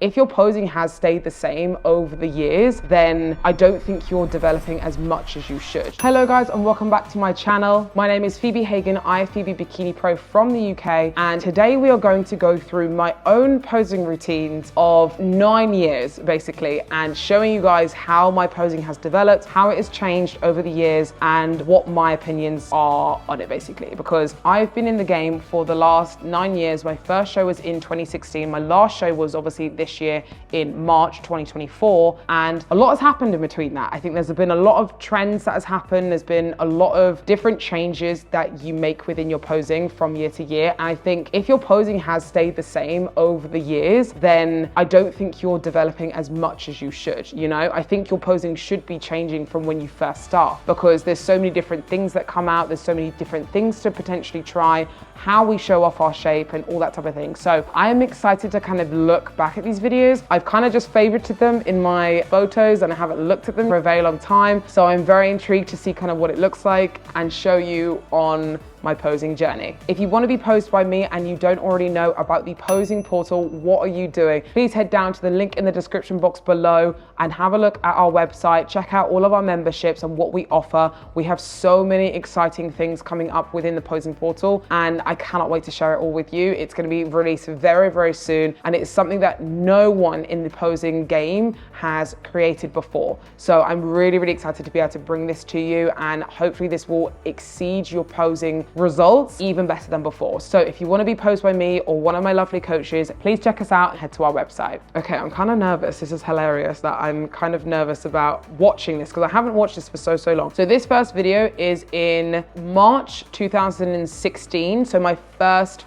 If your posing has stayed the same over the years, then I don't think you're developing as much as you should. Hello guys, and welcome back to my channel. My name is Phoebe Hagen. I am Phoebe Bikini Pro from the UK, and today we are going to go through my own posing routines of 9 years basically, and showing you guys how my posing has developed, how it has changed over the years, and what my opinions are on it basically, because I've been in the game for the last 9 years. My first show was in 2016. My last show was obviously this year in March 2024, and a lot has happened in between that. I think there's been a lot of trends that has happened. There's been a lot of different changes that you make within your posing from year to year, and I think if your posing has stayed the same over the years, then I don't think you're developing as much as you should. You know, I think your posing should be changing from when you first start, because there's so many different things that come out, there's so many different things to potentially try, how we show off our shape and all that type of thing. So I am excited to kind of look back at these videos. I've kind of just favorited them in my photos and I haven't looked at them for a very long time. So I'm very intrigued to see kind of what it looks like and show you on my posing journey. If you want to be posed by me and you don't already know about the posing portal, what are you doing? Please head down to the link in the description box below and have a look at our website. Check out all of our memberships and what we offer. We have so many exciting things coming up within the posing portal, and I cannot wait to share it all with you. It's going to be released very, very soon, and it's something that no one in the posing game has created before. So I'm really, really excited to be able to bring this to you, and hopefully this will exceed your posing results even better than before. So if you want to be posed by me or one of my lovely coaches, please check us out and head to our website. Okay, I'm kind of nervous. This is hilarious that I'm kind of nervous about watching this because I haven't watched this for so long. So this first video is in March 2016. So my first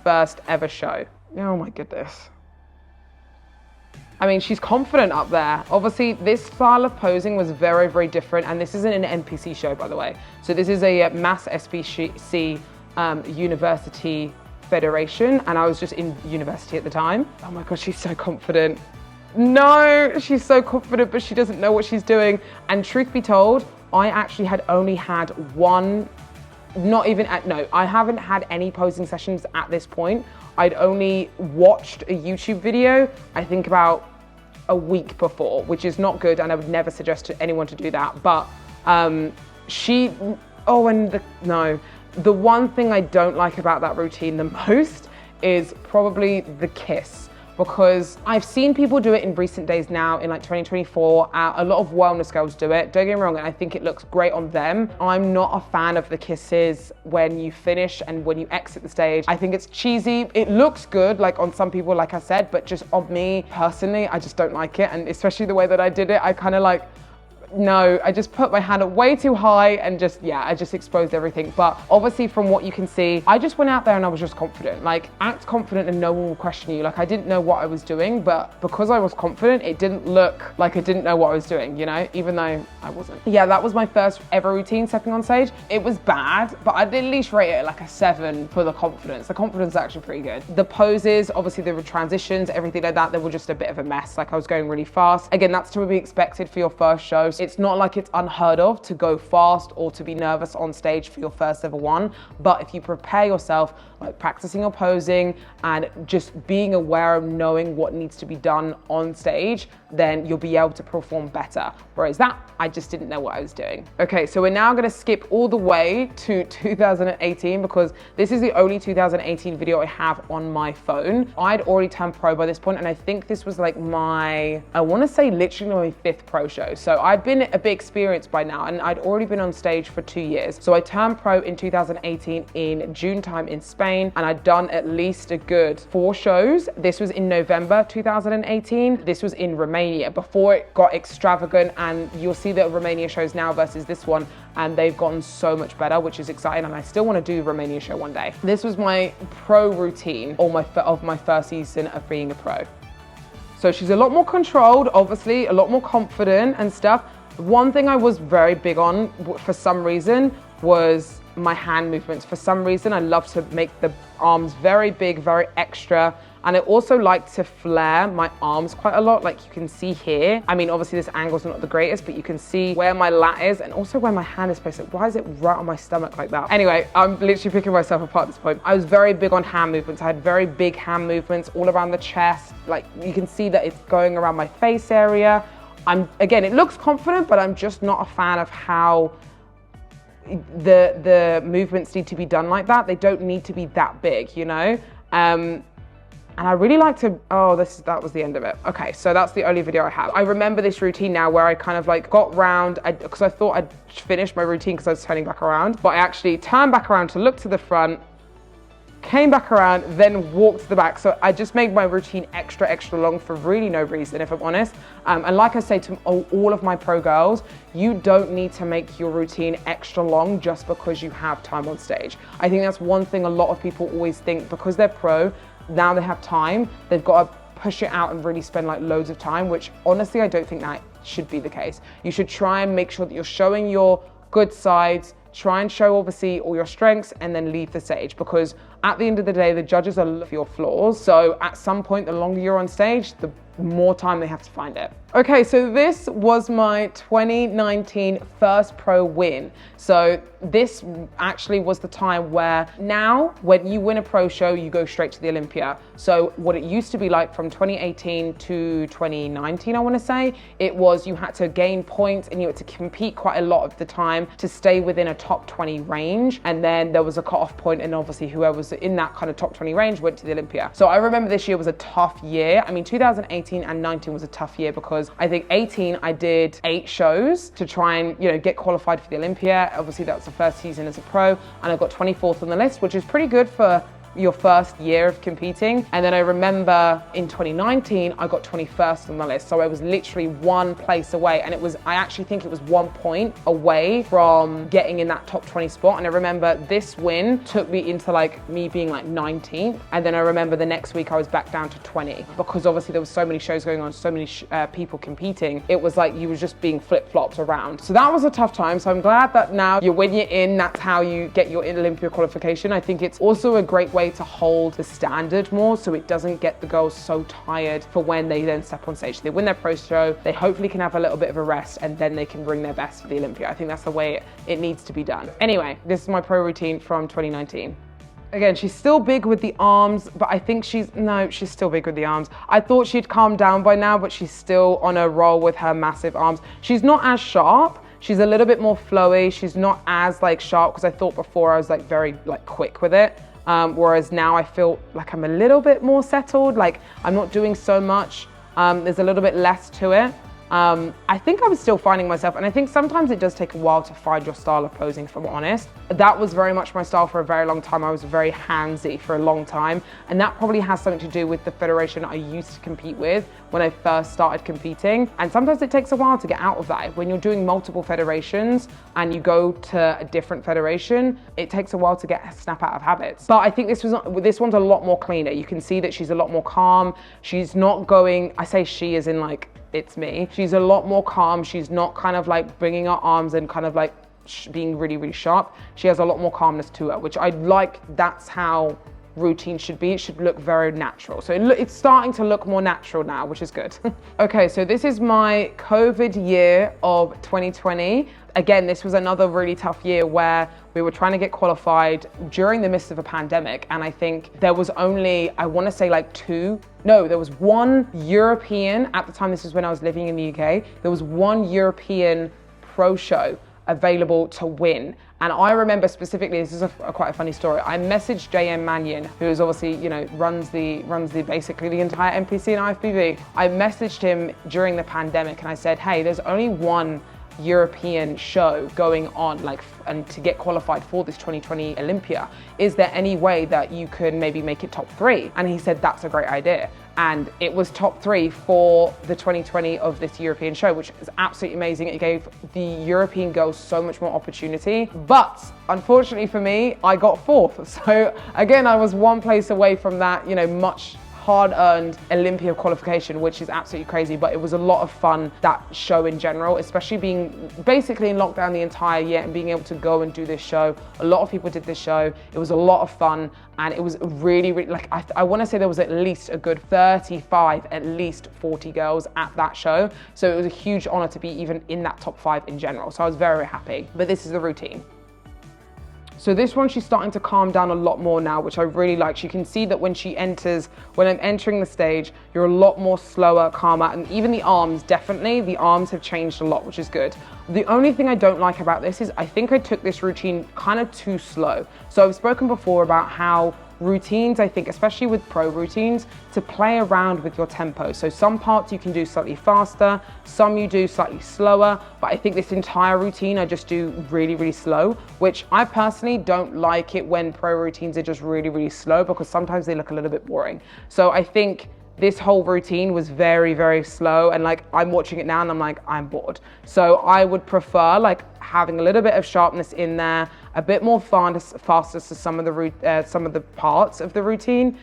ever show. Oh my goodness. I mean, she's confident up there. Obviously, this style of posing was very, very different. And this isn't an NPC show, by the way. So this is a mass SBC University Federation. And I was just in university at the time. Oh my God, she's so confident. No, she's so confident, but she doesn't know what she's doing. And truth be told, I actually had only had one, I haven't had any posing sessions at this point. I'd only watched a YouTube video, I think about a week before, which is not good, and I would never suggest to anyone to do that. But the one thing I don't like about that routine the most is probably the kiss, because I've seen people do it in recent days now in like 2024. A lot of wellness girls do it. Don't get me wrong, and I think it looks great on them. I'm not a fan of the kisses when you finish and when you exit the stage. I think it's cheesy. It looks good like on some people, like I said, but just on me personally, I just don't like it. And especially the way that I did it, I kind of like, no, I just put my hand up way too high and I just exposed everything. But obviously from what you can see, I just went out there and I was just confident. Like, act confident and no one will question you. Like, I didn't know what I was doing, but because I was confident, it didn't look like I didn't know what I was doing, you know, even though I wasn't. Yeah, that was my first ever routine stepping on stage. It was bad, but I'd at least rate it like a 7 for the confidence. The confidence is actually pretty good. The poses, obviously there were transitions, everything like that, they were just a bit of a mess. Like, I was going really fast. Again, that's to be expected for your first show. It's not like it's unheard of to go fast or to be nervous on stage for your first ever one. But if you prepare yourself, like practicing your posing and just being aware of knowing what needs to be done on stage, then you'll be able to perform better. Whereas that, I just didn't know what I was doing. Okay, so we're now gonna skip all the way to 2018 because this is the only 2018 video I have on my phone. I'd already turned pro by this point, and I think this was like I wanna say literally my 5th pro show. So I'd been a bit experienced by now, and I'd already been on stage for 2 years. So I turned pro in 2018 in June time in Spain, and I'd done at least a good 4 shows. This was in November 2018. This was in Romania before it got extravagant, and you'll see the Romania shows now versus this one, and they've gotten so much better, which is exciting, and I still want to do Romania show one day. This was my pro routine of my first season of being a pro. So she's a lot more controlled, obviously, a lot more confident and stuff. One thing I was very big on for some reason was my hand movements. For some reason, I love to make the arms very big, very extra, And I also like to flare my arms quite a lot, like you can see here. I mean, obviously this angle's not the greatest, but you can see where my lat is and also where my hand is placed. Like, why is it right on my stomach like that? Anyway, I'm literally picking myself apart at this point. I was very big on hand movements. I had very big hand movements all around the chest. Like you can see that it's going around my face area. Again, it looks confident, but I'm just not a fan of how the movements need to be done like that. They don't need to be that big, you know? And I really like to, that was the end of it. Okay, so that's the only video I have. I remember this routine now where I kind of like got round, because I thought I'd finished my routine because I was turning back around, but I actually turned back around to look to the front, came back around, then walked to the back. So I just made my routine extra, extra long for really no reason, if I'm honest. And like I say to all of my pro girls, you don't need to make your routine extra long just because you have time on stage. I think that's one thing a lot of people always think, because they're pro, now they have time, they've got to push it out and really spend like loads of time, which honestly, I don't think that should be the case. You should try and make sure that you're showing your good sides, try and show obviously all your strengths, and then leave the stage, because at the end of the day, the judges are looking for your flaws. So at some point, the longer you're on stage, the more time they have to find it. Okay, so this was my 2019 first pro win. So this actually was the time where now when you win a pro show, you go straight to the Olympia. So what it used to be like from 2018 to 2019, I want to say, it was you had to gain points and you had to compete quite a lot of the time to stay within a top 20 range. And then there was a cutoff point, and obviously whoever was in that kind of top 20 range went to the Olympia. So I remember this year was a tough year. I mean, 2018 and 19 was a tough year because I think 18 I did 8 shows to try and, you know, get qualified for the Olympia. Obviously that was the first season as a pro, and I got 24th on the list, which is pretty good for your first year of competing. And then I remember in 2019, I got 21st on the list. So I was literally 1 place away. And I actually think it was 1 point away from getting in that top 20 spot. And I remember this win took me into like me being like 19th. And then I remember the next week I was back down to 20, because obviously there was so many shows going on, so many people competing. It was like you were just being flip-flopped around. So that was a tough time. So I'm glad that now when you're in, that's how you get your Olympia qualification. I think it's also a great way to hold the standard more, so it doesn't get the girls so tired for when they then step on stage. They win their pro show, they hopefully can have a little bit of a rest, and then they can bring their best for the Olympia. I think that's the way it needs to be done. Anyway, this is my pro routine from 2019. Again, she's still big with the arms, but I think she's still big with the arms. I thought she'd calm down by now, but she's still on a roll with her massive arms. She's not as sharp. She's a little bit more flowy. She's not as like sharp, because I thought before I was like very like quick with it. Whereas now I feel like I'm a little bit more settled, like I'm not doing so much. There's a little bit less to it. I think I was still finding myself, and I think sometimes it does take a while to find your style of posing, if I'm honest. That was very much my style for a very long time. I was very handsy for a long time, and that probably has something to do with the federation I used to compete with when I first started competing. And sometimes it takes a while to get out of that. When you're doing multiple federations and you go to a different federation, it takes a while to snap out of habits. But I think this one's a lot more cleaner. You can see that she's a lot more calm. She's not going, I say she as in like, it's me. She's a lot more calm. She's not kind of like bringing her arms and kind of like being really, really sharp. She has a lot more calmness to her, which I like. That's how routine should be. It should look very natural. So it's starting to look more natural now, which is good. Okay, so this is my COVID year of 2020. Again, this was another really tough year where we were trying to get qualified during the midst of a pandemic. And I think there was only, I want to say like there was 1 European, at the time, this is when I was living in the UK, there was 1 European pro show available to win. And I remember specifically, this is quite a funny story. I messaged JM Mannion, who is obviously, you know, runs basically the entire NPC and IFBB. I messaged him during the pandemic and I said, hey, there's only 1 European show going on, and to get qualified for this 2020 Olympia, is there any way that you could maybe make it top 3? And he said, that's a great idea. And it was top 3 for the 2020 of this European show, which is absolutely amazing. It gave the European girls so much more opportunity. But unfortunately for me, I got 4th. So again, I was 1 place away from that, you know, much hard-earned Olympia qualification, which is absolutely crazy, but it was a lot of fun, that show in general, especially being basically in lockdown the entire year and being able to go and do this show. A lot of people did this show. It was a lot of fun, and it was really, really, like, I want to say there was at least a good 35, at least 40 girls at that show. So it was a huge honor to be even in that top 5 in general. So I was very, very happy. But this is the routine. So this one, she's starting to calm down a lot more now, which I really like. You can see that when I'm entering the stage, you're a lot more slower, calmer, and even the arms, definitely, the arms have changed a lot, which is good. The only thing I don't like about this is I think I took this routine kind of too slow. So I've spoken before about how routines, I think, especially with pro routines, to play around with your tempo. So some parts you can do slightly faster, some you do slightly slower, but I think this entire routine I just do really, really slow, which I personally don't like it when pro routines are just really, really slow, because sometimes they look a little bit boring. So I think this whole routine was very, very slow, and like I'm watching it now and I'm like, I'm bored. So I would prefer like having a little bit of sharpness in there, a bit more faster to some of the parts of the routine.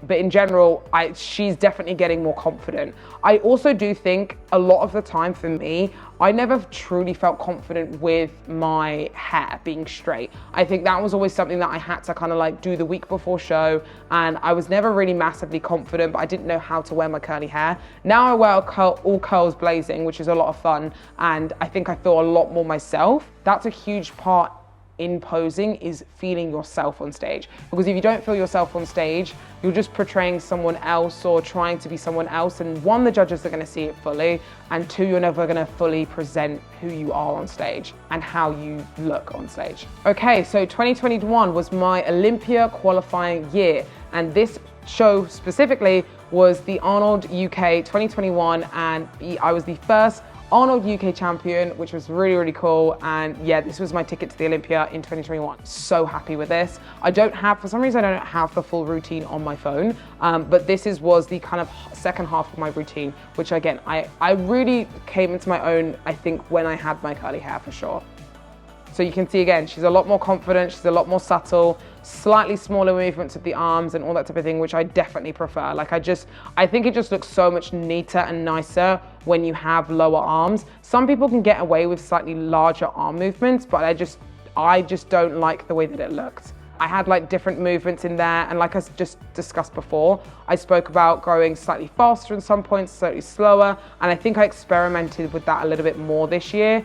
But in general, she's definitely getting more confident. I also do think a lot of the time for me, I never truly felt confident with my hair being straight. I think that was always something that I had to kind of like do the week before show, and I was never really massively confident, but I didn't know how to wear my curly hair. Now I wear all curls blazing, which is a lot of fun, and I think I feel a lot more myself. That's a huge part in posing, is feeling yourself on stage, because if you don't feel yourself on stage, you're just portraying someone else or trying to be someone else, and one, the judges are going to see it fully, and two, you're never going to fully present who you are on stage and how you look on stage. Okay, so 2021 was my Olympia qualifying year, and this show specifically was the Arnold UK 2021, and I was the first Arnold UK champion, which was really, really cool. And yeah, this was my ticket to the Olympia in 2021. So happy with this. For some reason, I don't have the full routine on my phone, but this was the kind of second half of my routine, which again, I really came into my own, I think, when I had my curly hair, for sure. So you can see again, she's a lot more confident, she's a lot more subtle, slightly smaller movements of the arms and all that type of thing, which I definitely prefer. Like I think it just looks so much neater and nicer when you have lower arms. Some people can get away with slightly larger arm movements, but I just don't like the way that it looked. I had like different movements in there, and like I just discussed before, I spoke about going slightly faster in some points, slightly slower, and I think I experimented with that a little bit more this year,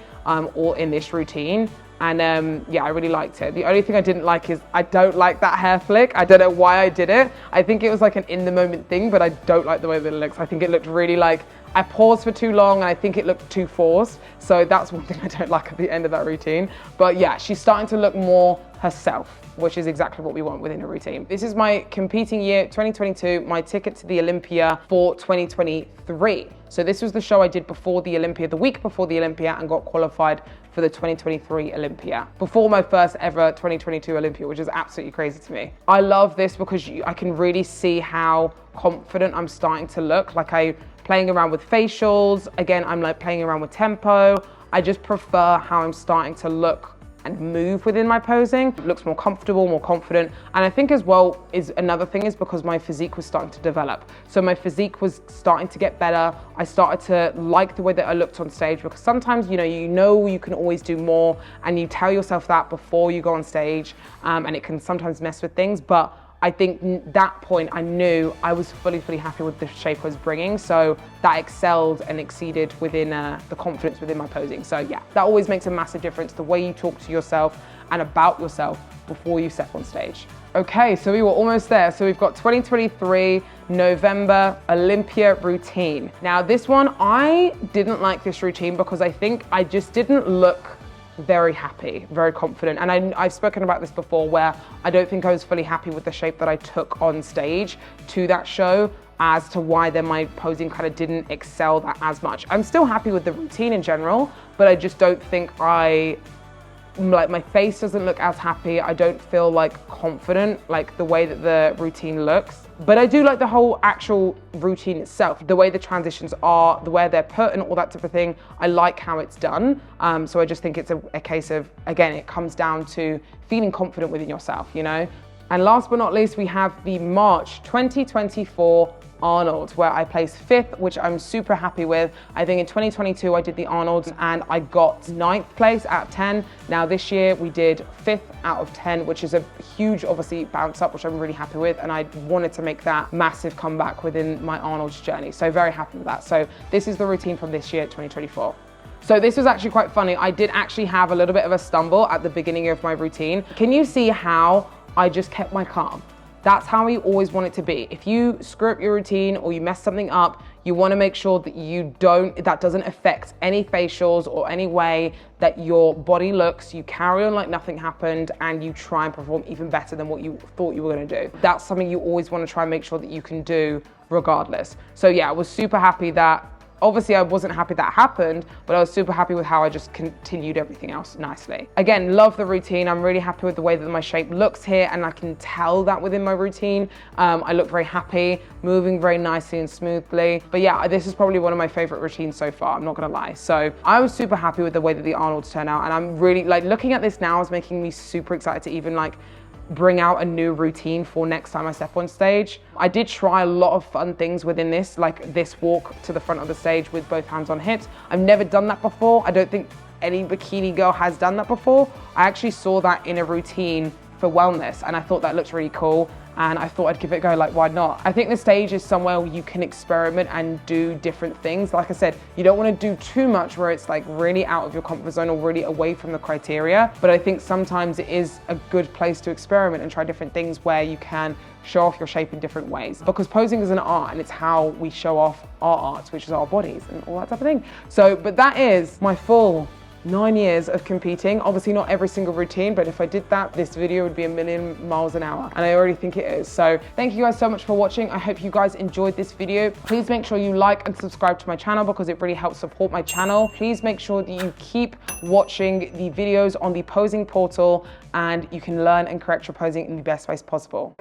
or in this routine. And yeah, I really liked it. The only thing I didn't like is I don't like that hair flick. I don't know why I did it. I think it was like an in the moment thing, but I don't like the way that it looks. I think it looked really like, I paused for too long, and I think it looked too forced. So that's one thing I don't like at the end of that routine. But yeah, she's starting to look more herself, which is exactly what we want within a routine. This is my competing year, 2022, my ticket to the Olympia for 2023. So this was the show I did before the Olympia, the week before the Olympia, and got qualified for the 2023 Olympia, before my first ever 2022 Olympia, which is absolutely crazy to me. I love this because I can really see how confident I'm starting to look. Like I'm playing around with facials. Again, I'm like playing around with tempo. I just prefer how I'm starting to look and move within my posing. It looks more comfortable, more confident. And I think as well is another thing is because my physique was starting to develop. So my physique was starting to get better. I started to like the way that I looked on stage, because sometimes, you know you can always do more, and you tell yourself that before you go on stage, and it can sometimes mess with things. But I think that point I knew I was fully happy with the shape I was bringing, so that excelled and exceeded within the confidence within my posing. So yeah, that always makes a massive difference, the way you talk to yourself and about yourself before you step on stage. Okay, so we were almost there. So we've got 2023 November Olympia routine. Now this one, I didn't like this routine because I think I just didn't look very happy, very confident. And I've spoken about this before, where I don't think I was fully happy with the shape that I took on stage to that show, as to why then my posing kind of didn't excel that as much. I'm still happy with the routine in general, but I just don't think my face doesn't look as happy. I don't feel like confident, like the way that the routine looks. But I do like the whole actual routine itself, the way the transitions are, the way they're put and all that type of thing. I like how it's done. So I just think it's a case of, again, it comes down to feeling confident within yourself, And last but not least, we have the March 2024 Arnold, where I placed 5th, which I'm super happy with. I think in 2022 I did the Arnold and I got 9th place out of 10. Now this year we did 5th out of 10, which is a huge, obviously, bounce up, which I'm really happy with. And I wanted to make that massive comeback within my Arnold's journey. So very happy with that. So this is the routine from this year, 2024. So this was actually quite funny. I did actually have a little bit of a stumble at the beginning of my routine. Can you see how I just kept my calm? That's how you always want it to be. If you screw up your routine or you mess something up, you want to make sure that that doesn't affect any facials or any way that your body looks. You carry on like nothing happened and you try and perform even better than what you thought you were going to do. That's something you always want to try and make sure that you can do regardless. So yeah, I was super happy that, obviously I wasn't happy that happened, but I was super happy with how I just continued everything else nicely. Again, love the routine. I'm really happy with the way that my shape looks here, and I can tell that within my routine. I look very happy, moving very nicely and smoothly. But yeah, this is probably one of my favorite routines so far, I'm not gonna lie. So I was super happy with the way that the Arnold's turned out, and I'm really, like, looking at this now is making me super excited to even like bring out a new routine for next time I step on stage. I did try a lot of fun things within this, like this walk to the front of the stage with both hands on hips. I've never done that before. I don't think any bikini girl has done that before. I actually saw that in a routine for wellness and I thought that looked really cool, and I thought I'd give it a go. Like, why not? I think the stage is somewhere where you can experiment and do different things. Like I said, you don't want to do too much where it's like really out of your comfort zone or really away from the criteria, but I think sometimes it is a good place to experiment and try different things where you can show off your shape in different ways, because posing is an art and it's how we show off our art, which is our bodies and all that type of thing. So, but that is my full 9 years of competing. Obviously not every single routine, but if I did that, this video would be a million miles an hour, and I already think it is. So thank you guys so much for watching. I hope you guys enjoyed this video. Please make sure you like and subscribe to my channel because it really helps support my channel. Please make sure that you keep watching the videos on the posing portal, and you can learn and correct your posing in the best ways possible.